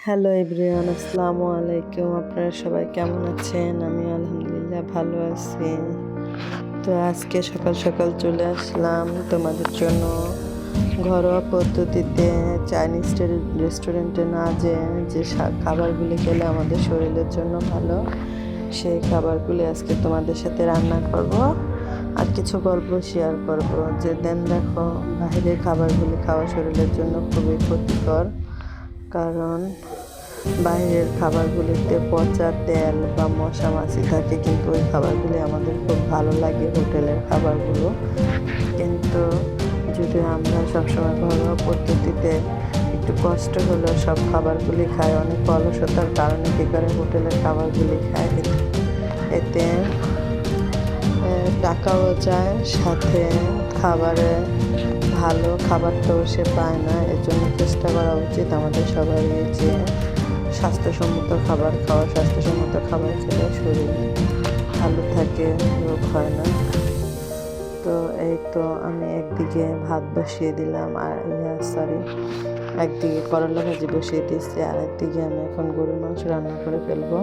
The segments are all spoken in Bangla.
হ্যালো এভরিওয়ান, আসসালামু আলাইকুম। আপনারা সবাই কেমন আছেন? আমি আলহামদুলিল্লাহ ভালো আছি। তো আজকে সকাল সকাল চলে আসলাম তোমাদের জন্য ঘরোয়া পদ্ধতিতে চাইনিজ রেস্টুরেন্টে না যেয়ে যে খাবারগুলি খেলে আমাদের শরীরের জন্য ভালো, সেই খাবারগুলি আজকে তোমাদের সাথে রান্না করব আর কিছু গল্প শেয়ার করব। যে দেখো, বাইরের খাবারগুলি খাওয়া শরীরের জন্য খুবই ক্ষতিকর, কারণ বাইরের খাবারগুলিতে পচা তেল বা মশা মাছি থাকে, কিন্তু ওই খাবারগুলি আমাদের খুব ভালো লাগে, হোটেলের খাবারগুলো। কিন্তু যদি আমরা সবসময় ঘরোয়া পদ্ধতিতে একটু কষ্ট হলেও সব খাবারগুলি খাই, অনেক অলসতার কারণে কী করে হোটেলের খাবারগুলি খাই, এতে টাকাও যায়, সাথে খাবারে ভালো খাবারটাও সে পায় না। এর জন্য চেষ্টা করা উচিত আমাদের সবাই যে স্বাস্থ্যসম্মত খাবার খাওয়া। স্বাস্থ্যসম্মত খাবার খেলে শরীর ভালো থাকে, রোগ হয় না। তো এই তো আমি একদিকে ভাত বসিয়ে দিলাম, আর একদিকে করলা ভাজি বসিয়ে দিচ্ছি, আর একদিকে আমি এখন গরুর মাংস রান্না করে ফেলবো।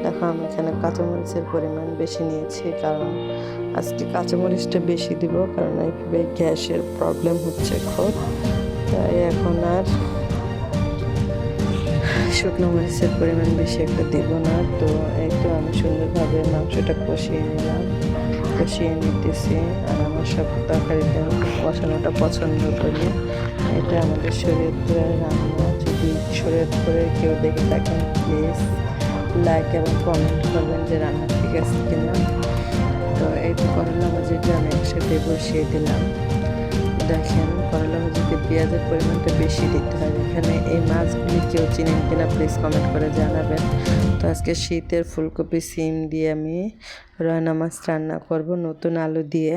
দেখো, আমি এখানে কাঁচামরিচের পরিমাণ বেশি নিয়েছি, কারণ আজকে কাঁচামরিচটা বেশি দিব, কারণ এইভাবে গ্যাসের প্রবলেম হচ্ছে খুব। তাই এখন আর শুকনো মরিচের পরিমাণ বেশি একটা দিব না। তো এই তো আমি সুন্দরভাবে মাংসটা কষিয়ে নিতেছি। আর আমার সব তরকারিতে আমি খুব কষানোটা পছন্দ করি। এটা আমাদের শরীয়তপুরের রান্না। যদি শরীয়তপুরে কেউ দেখে থাকেন, প্লিজ লাইক এবং কমেন্ট করবেন যে রান্না ঠিক আছে কিনা। তো এই তো করলা ভাজিটা আমি একসাথে বসিয়ে দিলাম। দেখেন, করলা ভাজিতে পেঁয়াজের পরিমাণটা বেশি দিতে হয়। এখানে এই মাছগুলি কেউ চিনেন কিনা প্লিজ কমেন্ট করে জানাবেন। তো আজকে শীতের ফুলকপি সিম দিয়ে আমি রয়না মাছ রান্না করব নতুন আলু দিয়ে।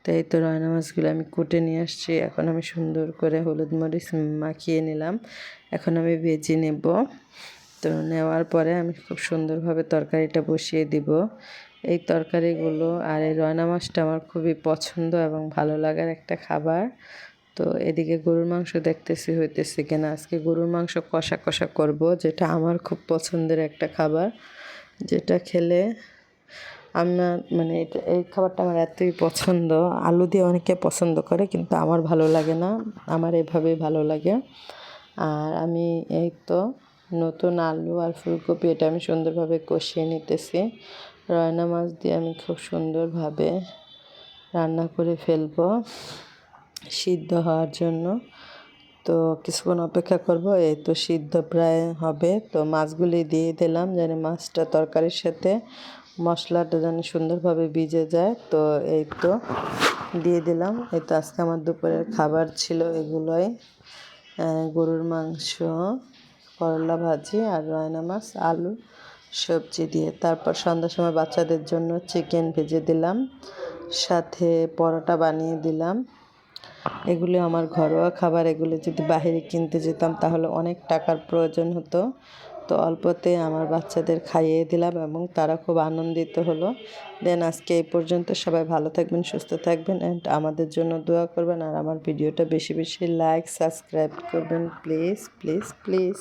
তো এই তো রয়না মাছগুলো আমি কুটে নিয়ে আসছি। এখন আমি সুন্দর করে হলুদ মরিচ মাখিয়ে নিলাম। এখন আমি ভেজে নেব। তো নেওয়ার পরে আমি খুব সুন্দরভাবে তরকারিটা বসিয়ে দিব। এই তরকারিগুলো আর এই রয়না মাছটা আমার খুবই পছন্দ এবং ভালো লাগার একটা খাবার। তো এদিকে গরুর মাংস দেখতেছি হইতেছে কিনা। আজকে গরুর মাংস কষা কষা করব, যেটা আমার খুব পছন্দের একটা খাবার, যেটা খেলে আমার এই খাবারটা আমার এতই পছন্দ। আলু দিয়ে অনেকে পছন্দ করে, কিন্তু আমার ভালো লাগে না, আমার এভাবেই ভালো লাগে। আর আমি এই তো নতুন আলু আর ফুলকপি এটা আমি সুন্দরভাবে কষিয়ে নিতেছি। রয়না মাছ দিয়ে আমি খুব সুন্দরভাবে রান্না করে ফেলবো সিদ্ধ হওয়ার জন্য। তো কিছুক্ষণ অপেক্ষা করব। এই তো সিদ্ধ প্রায় হবে। তো মাছগুলি দিয়ে দিলাম, যেন মাছটা তরকারির সাথে মশলাটা যেন সুন্দরভাবে ভিজে যায়। তো এই তো দিয়ে দিলাম। এই তো আজকে আমার দুপুরের খাবার ছিল এগুলোই: গরুর মাংস, করলা ভাজি আর রয়না মাছ, আলু, সবজি দিয়ে। তারপর সন্ধ্যার সময় বাচ্চাদের জন্য চিকেন ভেজে দিলাম, সাথে পরোটা বানিয়ে দিলাম। এগুলি আমার ঘরোয়া খাবার। এগুলি যদি বাইরে কিনতে যেতাম তাহলে অনেক টাকার প্রয়োজন হতো। তো অল্পতে আমার বাচ্চাদের খাইয়ে দিলাম এবং তারা খুব আনন্দিত হলো। দেন আজকে এই পর্যন্ত। সবাই ভালো থাকবেন, সুস্থ থাকবেন, অ্যান্ড আমাদের জন্য দোয়া করবেন। আর আমার ভিডিওটা বেশি বেশি লাইক, সাবস্ক্রাইব করবেন প্লিজ প্লিজ প্লিজ।